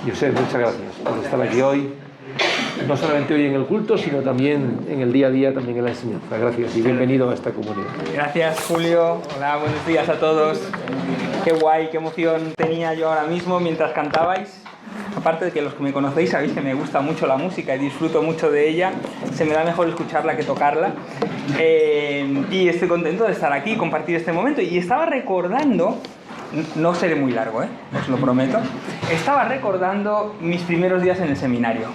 Josep, muchas gracias por estar aquí hoy, no solamente hoy en el culto, sino también en el día a día, también en la enseñanza. Gracias y bienvenido a esta comunidad. Gracias, Julio. Hola, buenos días a todos. Qué guay, qué emoción tenía yo ahora mismo mientras cantabais. Aparte de que los que me conocéis sabéis que me gusta mucho la música y disfruto mucho de ella, se me da mejor escucharla que tocarla. Y estoy contento de estar aquí y compartir este momento. Y estaba recordando, no seré muy largo, os lo prometo, estaba recordando mis primeros días en el seminario.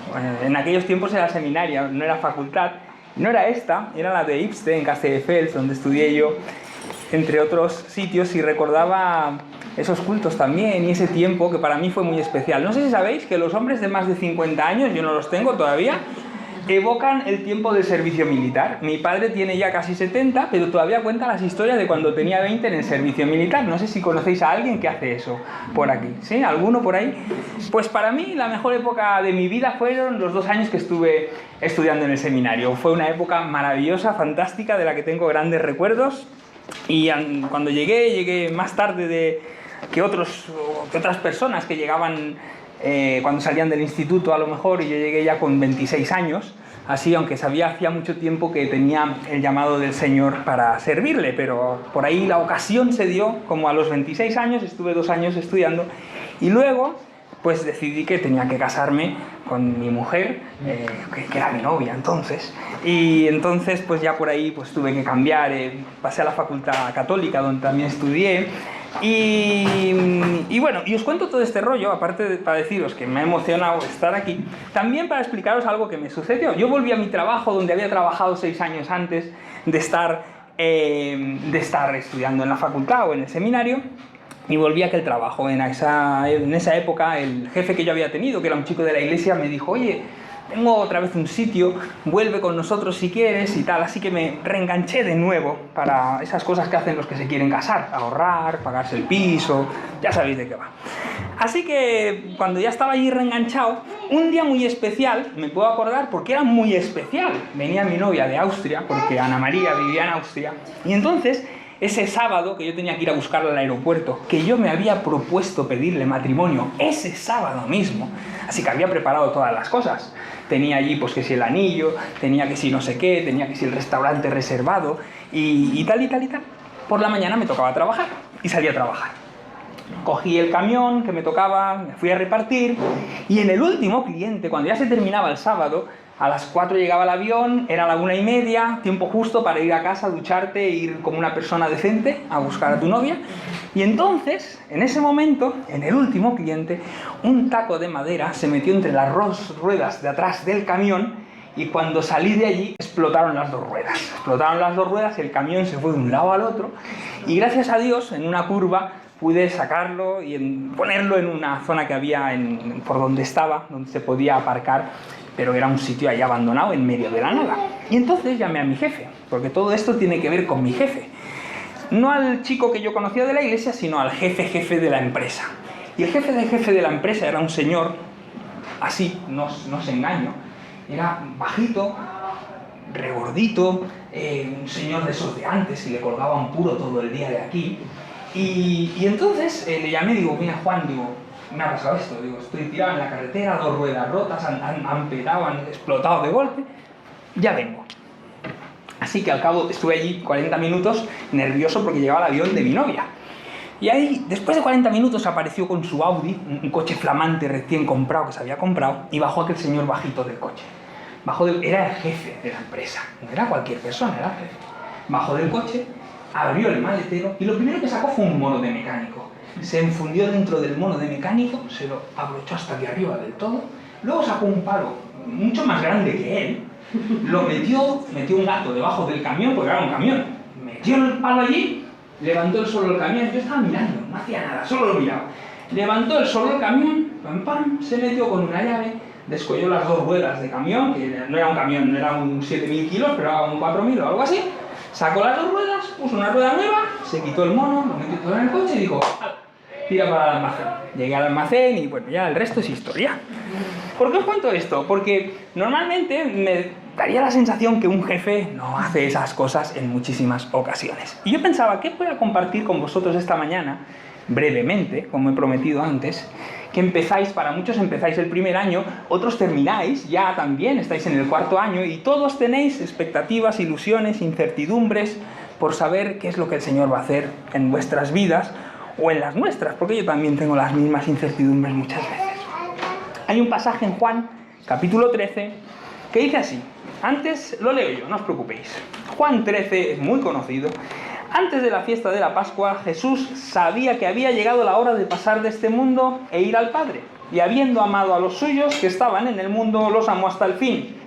En aquellos tiempos era seminario, no era facultad, no era esta, era la de Ipste, en Castelldefels, donde estudié yo, entre otros sitios, y recordaba esos cultos también y ese tiempo que para mí fue muy especial. No sé si sabéis que los hombres de más de 50 años, yo no los tengo todavía, evocan el tiempo del servicio militar. Mi padre tiene ya casi 70, pero todavía cuenta las historias de cuando tenía 20 en el servicio militar. No sé si conocéis a alguien que hace eso por aquí. ¿Sí? ¿Alguno por ahí? Pues para mí la mejor época de mi vida fueron los 2 años que estuve estudiando en el seminario. Fue una época maravillosa, fantástica, de la que tengo grandes recuerdos. Y cuando llegué más tarde que otras personas que llegaban cuando salían del instituto a lo mejor, y yo llegué ya con 26 años, así, aunque sabía hacía mucho tiempo que tenía el llamado del Señor para servirle, pero por ahí la ocasión se dio, como a los 26 años, estuve 2 años estudiando, y luego pues decidí que tenía que casarme con mi mujer, que era mi novia entonces, y entonces pues ya por ahí pues tuve que cambiar, pasé a la facultad católica donde también estudié, y bueno, y os cuento todo este rollo, aparte para deciros que me ha emocionado estar aquí, también para explicaros algo que me sucedió. Yo volví a mi trabajo donde había trabajado 6 años antes de estar estudiando en la facultad o en el seminario, y volví a aquel trabajo. En esa época el jefe que yo había tenido, que era un chico de la iglesia, me dijo: oye, tengo otra vez un sitio, vuelve con nosotros si quieres y tal. Así que me reenganché de nuevo para esas cosas que hacen los que se quieren casar: ahorrar, pagarse el piso, ya sabéis de qué va. Así que cuando ya estaba allí reenganchado, un día muy especial, me puedo acordar porque era muy especial, venía mi novia de Austria, porque Ana María vivía en Austria, y entonces ese sábado que yo tenía que ir a buscarla al aeropuerto, que yo me había propuesto pedirle matrimonio ese sábado mismo, así que había preparado todas las cosas. Tenía allí pues que si el anillo, tenía que si no sé qué, tenía que si el restaurante reservado y tal y tal y tal. Por la mañana me tocaba trabajar y salí a trabajar. Cogí el camión que me tocaba, me fui a repartir, y en el último cliente, cuando ya se terminaba el sábado, a las 4 llegaba el avión, era la 1:30, tiempo justo para ir a casa, ducharte e ir como una persona decente a buscar a tu novia. Y entonces, en ese momento, en el último cliente, un taco de madera se metió entre las ruedas de atrás del camión, y cuando salí de allí explotaron las 2 ruedas. Explotaron las 2 ruedas, el camión se fue de un lado al otro, y gracias a Dios, en una curva, pude sacarlo y ponerlo en una zona que había por donde estaba, donde se podía aparcar, pero era un sitio ahí abandonado en medio de la nada. Y entonces llamé a mi jefe, porque todo esto tiene que ver con mi jefe. No al chico que yo conocía de la iglesia, sino al jefe de la empresa. Y el jefe de la empresa era un señor, así, no os engaño, era bajito, regordito, un señor de esos de antes, que le colgaba un puro todo el día de aquí. Y entonces le llamé y digo: mira, Juan, digo, me ha pasado esto, digo, estoy tirado en la carretera, 2 ruedas rotas, han petado, han explotado de golpe, ya vengo. Así que al cabo estuve allí 40 minutos nervioso porque llegaba el avión de mi novia. Y ahí, después de 40 minutos, apareció con su Audi, un coche flamante recién comprado, que se había comprado, y bajó aquel señor bajito del coche. Era el jefe de la empresa, no era cualquier persona, era el jefe. Bajó del coche, abrió el maletero y lo primero que sacó fue un mono de mecánico. Se enfundió dentro del mono de mecánico, se lo abrochó hasta de arriba del todo, luego sacó un palo mucho más grande que él, lo metió un gato debajo del camión, porque era un camión, metió el palo allí, levantó el suelo del camión, yo estaba mirando, no hacía nada, solo lo miraba. Levantó el suelo del camión, pam pam, se metió con una llave, descolló las 2 ruedas de camión, que no era un camión, no era un 7.000 kilos, pero era un 4.000 o algo así. Sacó las 2 ruedas, puso una rueda nueva, se quitó el mono, lo metió todo en el coche y dijo: tira para el almacén. Llegué al almacén y bueno, ya el resto es historia. ¿Por qué os cuento esto? Porque normalmente me daría la sensación que un jefe no hace esas cosas en muchísimas ocasiones. Y yo pensaba: ¿qué voy a compartir con vosotros esta mañana brevemente, como he prometido antes, que empezáis, para muchos empezáis el primer año, otros termináis ya también, estáis en el cuarto año y todos tenéis expectativas, ilusiones, incertidumbres por saber qué es lo que el Señor va a hacer en vuestras vidas o en las nuestras, porque yo también tengo las mismas incertidumbres muchas veces. Hay un pasaje en Juan, capítulo 13, que dice así. Antes, lo leo yo, no os preocupéis. Juan 13 es muy conocido. Antes de la fiesta de la Pascua, Jesús sabía que había llegado la hora de pasar de este mundo e ir al Padre. Y habiendo amado a los suyos que estaban en el mundo, los amó hasta el fin.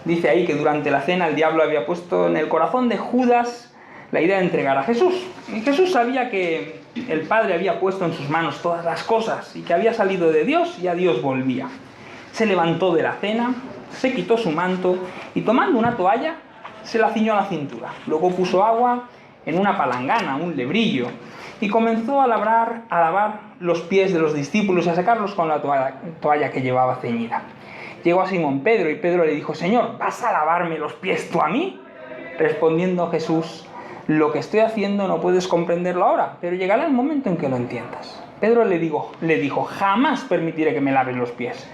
Dice ahí que durante la cena el diablo había puesto en el corazón de Judas la idea de entregar a Jesús. Y Jesús sabía que el Padre había puesto en sus manos todas las cosas y que había salido de Dios y a Dios volvía. Se levantó de la cena, se quitó su manto y tomando una toalla se la ciñó a la cintura. Luego puso agua en una palangana, un lebrillo, y comenzó a lavar los pies de los discípulos y a secarlos con la toalla que llevaba ceñida. Llegó a Simón Pedro y Pedro le dijo: Señor, ¿vas a lavarme los pies tú a mí? Respondiendo Jesús: lo que estoy haciendo no puedes comprenderlo ahora, pero llegará el momento en que lo entiendas. Pedro le dijo: jamás permitiré que me laves los pies.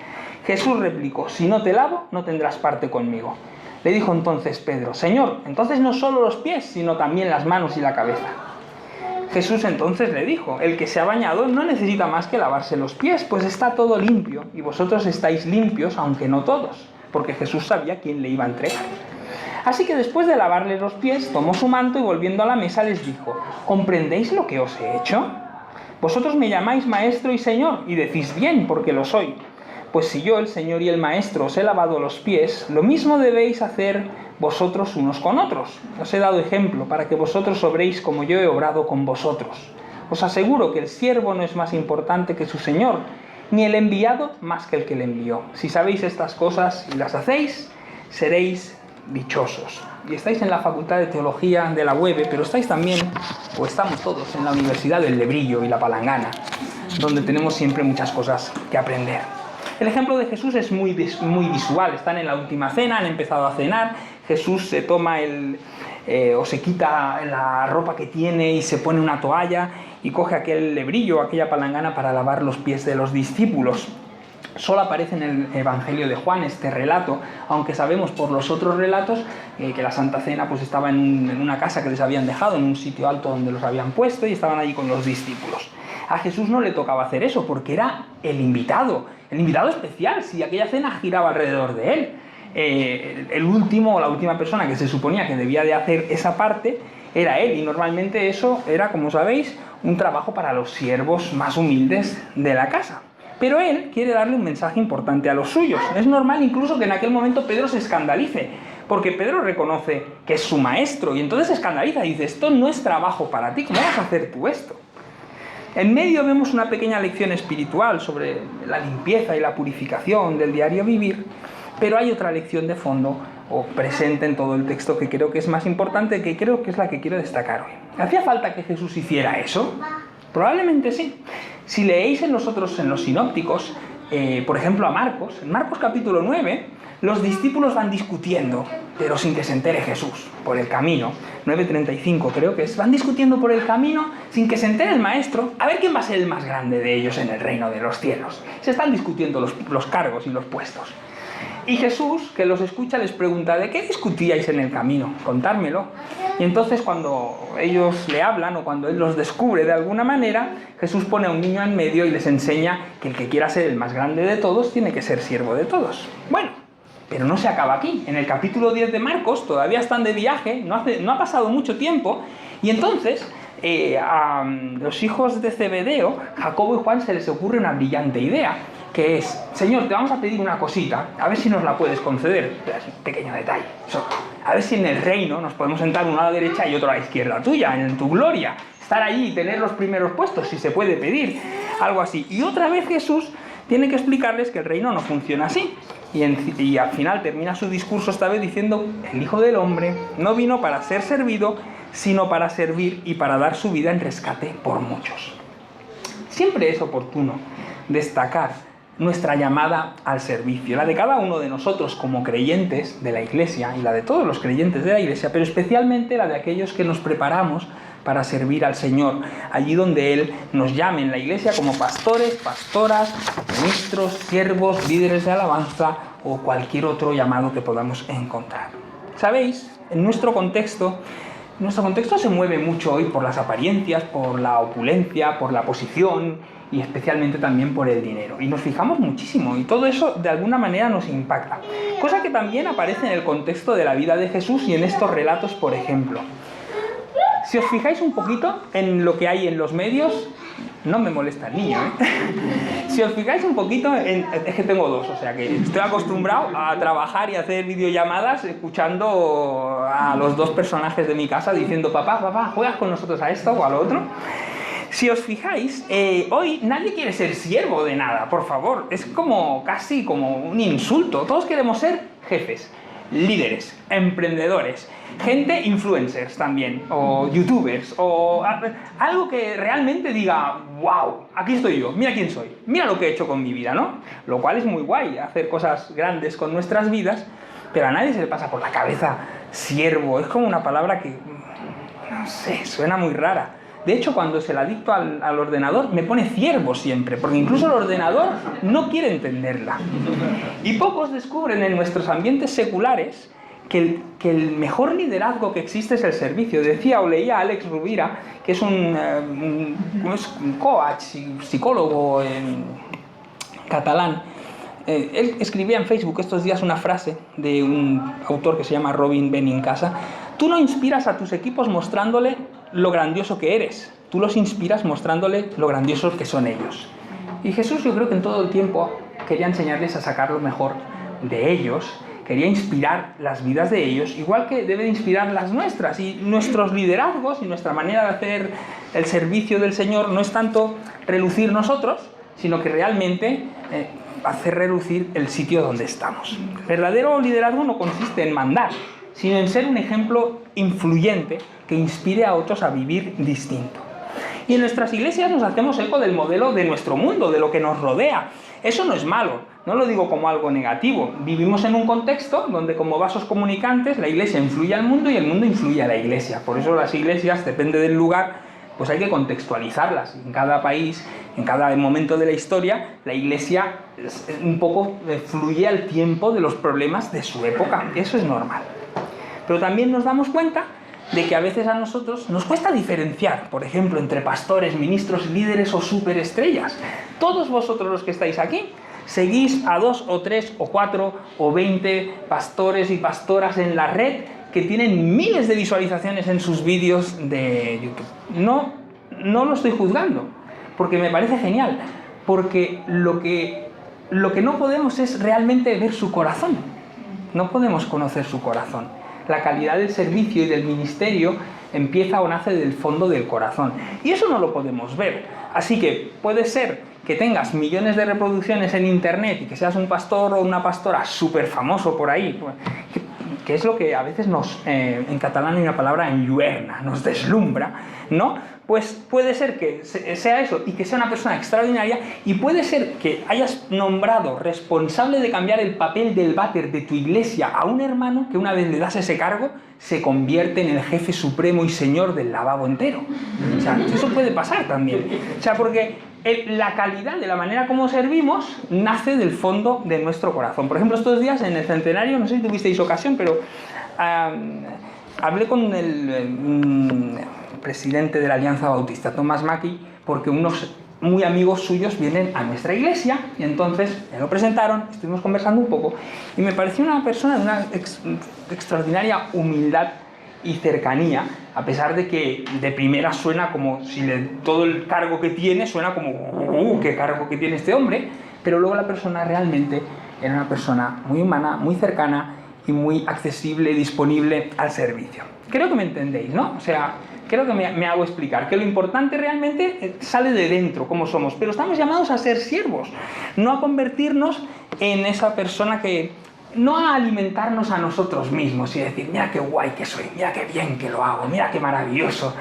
Jesús replicó: si no te lavo, no tendrás parte conmigo. Le dijo entonces Pedro: Señor, entonces no solo los pies, sino también las manos y la cabeza. Jesús entonces le dijo: el que se ha bañado no necesita más que lavarse los pies, pues está todo limpio, y vosotros estáis limpios, aunque no todos, porque Jesús sabía quién le iba a entregar. Así que después de lavarle los pies, tomó su manto y volviendo a la mesa les dijo: ¿comprendéis lo que os he hecho? Vosotros me llamáis maestro y señor, y decís bien, porque lo soy. Pues si yo, el Señor y el Maestro, os he lavado los pies, lo mismo debéis hacer vosotros unos con otros. Os he dado ejemplo para que vosotros obréis como yo he obrado con vosotros. Os aseguro que el siervo no es más importante que su Señor, ni el enviado más que el que le envió. Si sabéis estas cosas y las hacéis, seréis dichosos. Y estáis en la Facultad de Teología de la UEB, pero estáis también, o estamos todos, en la Universidad del Lebrillo y la Palangana, donde tenemos siempre muchas cosas que aprender. El ejemplo de Jesús es muy visual. Están en la última cena, han empezado a cenar. Jesús se toma o se quita la ropa que tiene y se pone una toalla y coge aquel lebrillo, aquella palangana para lavar los pies de los discípulos. Solo aparece en el Evangelio de Juan este relato, aunque sabemos por los otros relatos que la Santa Cena pues estaba en una casa que les habían dejado, en un sitio alto donde los habían puesto y estaban allí con los discípulos. A Jesús no le tocaba hacer eso porque era el invitado especial, si aquella cena giraba alrededor de él. La última persona que se suponía que debía de hacer esa parte era él, y normalmente eso era, como sabéis, un trabajo para los siervos más humildes de la casa. Pero él quiere darle un mensaje importante a los suyos. Es normal incluso que en aquel momento Pedro se escandalice, porque Pedro reconoce que es su maestro y entonces se escandaliza y dice: esto no es trabajo para ti, ¿cómo vas a hacer tú esto? En medio vemos una pequeña lección espiritual sobre la limpieza y la purificación del diario vivir, pero hay otra lección de fondo o presente en todo el texto que creo que es más importante, que creo que es la que quiero destacar hoy. ¿Hacía falta que Jesús hiciera eso? Probablemente sí. Si leéis en los sinópticos, por ejemplo a Marcos, en Marcos capítulo 9, los discípulos van discutiendo, pero sin que se entere Jesús, por el camino. 9:35 creo que es. Van discutiendo por el camino sin que se entere el maestro, a ver quién va a ser el más grande de ellos en el reino de los cielos. Se están discutiendo los cargos y los puestos. Y Jesús, que los escucha, les pregunta: ¿de qué discutíais en el camino? Contármelo. Y entonces cuando ellos le hablan o cuando él los descubre de alguna manera, Jesús pone a un niño en medio y les enseña que el que quiera ser el más grande de todos tiene que ser siervo de todos. Bueno, pero no se acaba aquí. En el capítulo 10 de Marcos todavía están de viaje, no ha pasado mucho tiempo, y entonces a los hijos de Zebedeo, Jacobo y Juan, se les ocurre una brillante idea, que es: Señor, te vamos a pedir una cosita, a ver si nos la puedes conceder. Es un pequeño detalle. A ver si en el reino nos podemos sentar uno a la derecha y otro a la izquierda tuya, en tu gloria. Estar allí y tener los primeros puestos, si se puede pedir. Algo así. Y otra vez Jesús tiene que explicarles que el reino no funciona así. Y al final termina su discurso esta vez diciendo: el Hijo del Hombre no vino para ser servido, sino para servir y para dar su vida en rescate por muchos. Siempre es oportuno destacar nuestra llamada al servicio, la de cada uno de nosotros como creyentes de la Iglesia y la de todos los creyentes de la Iglesia, pero especialmente la de aquellos que nos preparamos para servir al Señor, allí donde Él nos llame en la iglesia como pastores, pastoras, ministros, siervos, líderes de alabanza o cualquier otro llamado que podamos encontrar. ¿Sabéis? En nuestro contexto se mueve mucho hoy por las apariencias, por la opulencia, por la posición y especialmente también por el dinero. Y nos fijamos muchísimo y todo eso de alguna manera nos impacta. Cosa que también aparece en el contexto de la vida de Jesús y en estos relatos, por ejemplo. Si os fijáis un poquito en lo que hay en los medios, no me molesta el niño, ¿eh? Si os fijáis un poquito, es que tengo dos, o sea que estoy acostumbrado a trabajar y hacer videollamadas escuchando a los dos personajes de mi casa diciendo papá, ¿juegas con nosotros a esto o a lo otro? Si os fijáis, hoy nadie quiere ser siervo de nada, por favor, es como casi como un insulto. Todos queremos ser jefes, líderes, emprendedores, gente influencers también, o youtubers, o algo que realmente diga, wow, aquí estoy yo, mira quién soy, mira lo que he hecho con mi vida, ¿no? Lo cual es muy guay, hacer cosas grandes con nuestras vidas, pero a nadie se le pasa por la cabeza siervo, es como una palabra que, no sé, suena muy rara. De hecho, cuando se la dicto al ordenador, me pone ciervo siempre, porque incluso el ordenador no quiere entenderla. Y pocos descubren en nuestros ambientes seculares que el mejor liderazgo que existe es el servicio. Decía o leía a Alex Rovira, que es un coach, psicólogo catalán. Él escribía en Facebook estos días una frase de un autor que se llama Robin Benincasa. Tú no inspiras a tus equipos mostrándole lo grandioso que eres, tú los inspiras mostrándole lo grandiosos que son ellos. Y Jesús, yo creo que en todo el tiempo quería enseñarles a sacar lo mejor de ellos, quería inspirar las vidas de ellos, igual que debe de inspirar las nuestras. Y nuestros liderazgos y nuestra manera de hacer el servicio del Señor no es tanto relucir nosotros, sino que realmente hacer relucir el sitio donde estamos. El verdadero liderazgo no consiste en mandar, sino en ser un ejemplo influyente que inspire a otros a vivir distinto. Y en nuestras iglesias nos hacemos eco del modelo de nuestro mundo, de lo que nos rodea. Eso no es malo, no lo digo como algo negativo. Vivimos en un contexto donde como vasos comunicantes la iglesia influye al mundo y el mundo influye a la iglesia. Por eso las iglesias, depende del lugar, pues hay que contextualizarlas. En cada país, en cada momento de la historia, la iglesia un poco fluye al tiempo de los problemas de su época. Eso es normal. Pero también nos damos cuenta de que a veces a nosotros nos cuesta diferenciar, por ejemplo, entre pastores, ministros, líderes o superestrellas. Todos vosotros los que estáis aquí seguís a 2 o 3 o 4 o 20 pastores y pastoras en la red que tienen miles de visualizaciones en sus vídeos de YouTube. No lo estoy juzgando, porque me parece genial, porque lo que no podemos es realmente ver su corazón. No podemos conocer su corazón. La calidad del servicio y del ministerio empieza o nace del fondo del corazón. Y eso no lo podemos ver. Así que puede ser que tengas millones de reproducciones en internet y que seas un pastor o una pastora súper famoso por ahí, que es lo que a veces en catalán hay una palabra enlluerna, nos deslumbra, ¿no? Pues puede ser que sea eso y que sea una persona extraordinaria, y puede ser que hayas nombrado responsable de cambiar el papel del váter de tu iglesia a un hermano que una vez le das ese cargo se convierte en el jefe supremo y señor del lavabo entero. O sea, eso puede pasar también. O sea, porque la calidad de la manera como servimos nace del fondo de nuestro corazón. Por ejemplo, estos días en el centenario, no sé si tuvisteis ocasión, pero hablé con el presidente de la Alianza Bautista, Tomás Maki, porque unos muy amigos suyos vienen a nuestra iglesia y entonces me lo presentaron, estuvimos conversando un poco y me pareció una persona de una extraordinaria humildad y cercanía, a pesar de que de primera suena como si todo el cargo que tiene suena como qué cargo que tiene este hombre, pero luego la persona realmente era una persona muy humana, muy cercana y muy accesible, disponible al servicio. Creo que me entendéis, ¿no? O sea, creo que me hago explicar, que lo importante realmente sale de dentro, como somos, pero estamos llamados a ser siervos, no a convertirnos en esa persona que, no a alimentarnos a nosotros mismos y decir, mira qué guay que soy, mira qué bien que lo hago, mira qué maravilloso.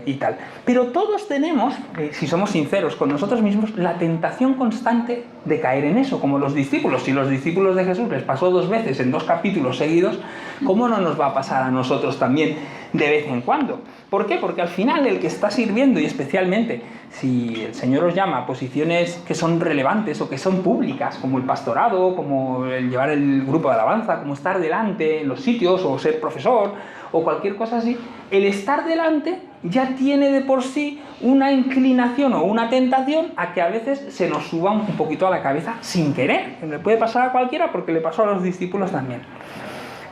y tal. Pero todos tenemos, si somos sinceros con nosotros mismos, la tentación constante de caer en eso, como los discípulos. Si los discípulos de Jesús les pasó 2 veces en 2 capítulos seguidos, ¿cómo no nos va a pasar a nosotros también de vez en cuando? ¿Por qué? Porque al final el que está sirviendo, y especialmente si el Señor os llama a posiciones que son relevantes o que son públicas, como el pastorado, como el llevar el grupo de alabanza, como estar delante en los sitios o ser profesor o cualquier cosa así, el estar delante ya tiene de por sí una inclinación o una tentación a que a veces se nos suba un poquito a la cabeza sin querer. Le puede pasar a cualquiera porque le pasó a los discípulos también.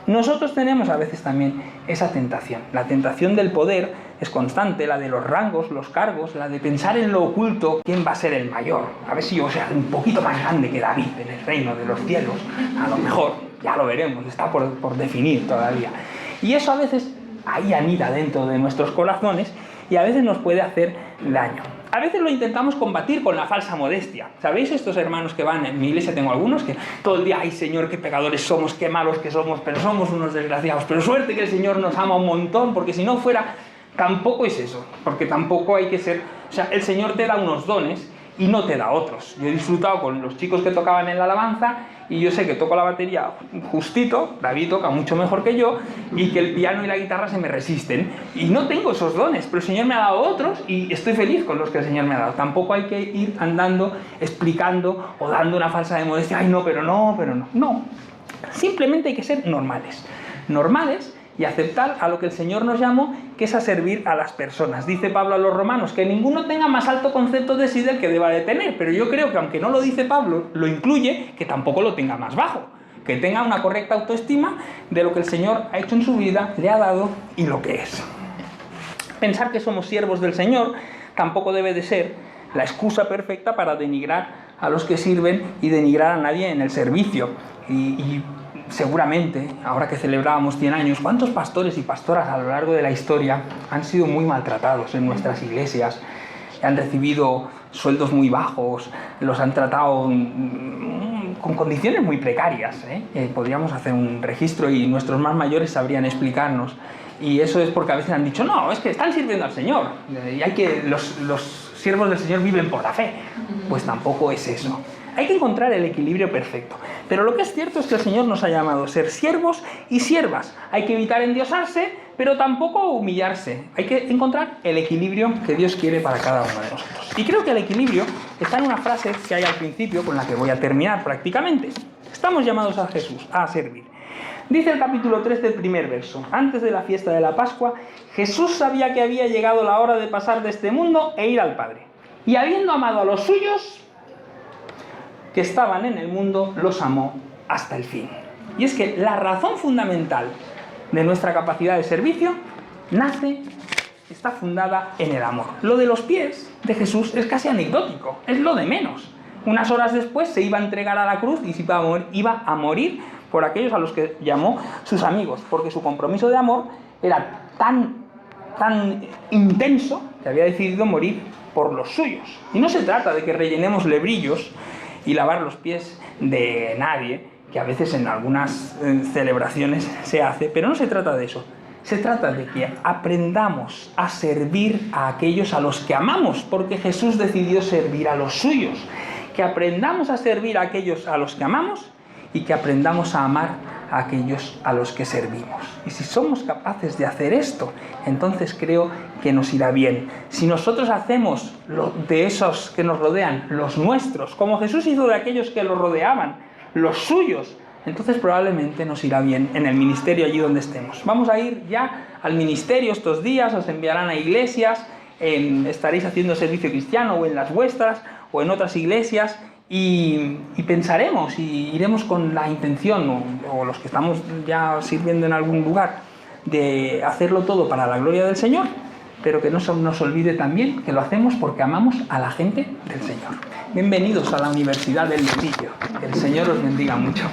Nosotros tenemos a veces también esa tentación. La tentación del poder es constante, la de los rangos, los cargos, la de pensar en lo oculto, quién va a ser el mayor. A ver si yo sea un poquito más grande que David en el reino de los cielos. A lo mejor, ya lo veremos, está por definir todavía. Y eso a veces ahí anida dentro de nuestros corazones y a veces nos puede hacer daño. A veces lo intentamos combatir con la falsa modestia. ¿Sabéis estos hermanos que van? En mi iglesia tengo algunos que todo el día, ay Señor, qué pecadores somos, qué malos que somos, pero somos unos desgraciados. Pero suerte que el Señor nos ama un montón, porque si no fuera, tampoco es eso. Porque tampoco hay que ser... O sea, el Señor te da unos dones y no te da otros. Yo he disfrutado con los chicos que tocaban en la alabanza y yo sé que toco la batería justito, David toca mucho mejor que yo, y que el piano y la guitarra se me resisten. Y no tengo esos dones, pero el Señor me ha dado otros y estoy feliz con los que el Señor me ha dado. Tampoco hay que ir andando, explicando o dando una falsa de modestia, ay no, pero no, pero no. No, simplemente hay que ser normales. Normales y aceptar a lo que el Señor nos llamó, que es a servir a las personas. Dice Pablo a los romanos que ninguno tenga más alto concepto de sí del que deba de tener, pero yo creo que aunque no lo dice Pablo, lo incluye, que tampoco lo tenga más bajo, que tenga una correcta autoestima de lo que el Señor ha hecho en su vida, le ha dado y lo que es. Pensar que somos siervos del Señor tampoco debe de ser la excusa perfecta para denigrar a los que sirven y denigrar a nadie en el servicio. Y seguramente, ahora que celebrábamos 100 años, ¿cuántos pastores y pastoras a lo largo de la historia han sido muy maltratados en nuestras iglesias? Han recibido sueldos muy bajos, los han tratado con condiciones muy precarias, ¿eh? Podríamos hacer un registro y nuestros más mayores sabrían explicarnos. Y eso es porque a veces han dicho, no, es que están sirviendo al Señor, y hay que los siervos del Señor viven por la fe. Pues tampoco es eso. Hay que encontrar el equilibrio perfecto. Pero lo que es cierto es que el Señor nos ha llamado a ser siervos y siervas. Hay que evitar endiosarse, pero tampoco humillarse. Hay que encontrar el equilibrio que Dios quiere para cada uno de nosotros. Y creo que el equilibrio está en una frase que hay al principio, con la que voy a terminar prácticamente. Estamos llamados a Jesús, a servir. Dice el capítulo 3 del primer verso: antes de la fiesta de la Pascua, Jesús sabía que había llegado la hora de pasar de este mundo e ir al Padre. Y habiendo amado a los suyos que estaban en el mundo, los amó hasta el fin. Y es que la razón fundamental de nuestra capacidad de servicio está fundada en el amor. Lo de los pies de Jesús es casi anecdótico, es lo de menos. Unas horas después se iba a entregar a la cruz y se iba a morir por aquellos a los que llamó sus amigos, porque su compromiso de amor era tan intenso que había decidido morir por los suyos. Y no se trata de que rellenemos lebrillos y lavar los pies de nadie, que a veces en algunas celebraciones se hace, pero no se trata de eso. Se trata de que aprendamos a servir a aquellos a los que amamos, porque Jesús decidió servir a los suyos. Que aprendamos a servir a aquellos a los que amamos y que aprendamos a amar a aquellos a los que servimos. Y si somos capaces de hacer esto, entonces creo que nos irá bien. Si nosotros hacemos de esos que nos rodean los nuestros, como Jesús hizo de aquellos que lo rodeaban, los suyos, entonces probablemente nos irá bien en el ministerio allí donde estemos. Vamos a ir ya al ministerio estos días, os enviarán a iglesias, estaréis haciendo servicio cristiano o en las vuestras o en otras iglesias, y pensaremos y iremos con la intención, o los que estamos ya sirviendo en algún lugar, de hacerlo todo para la gloria del Señor, pero que no se nos olvide también que lo hacemos porque amamos a la gente del Señor. Bienvenidos a la Universidad del Letillo. Que el Señor os bendiga mucho.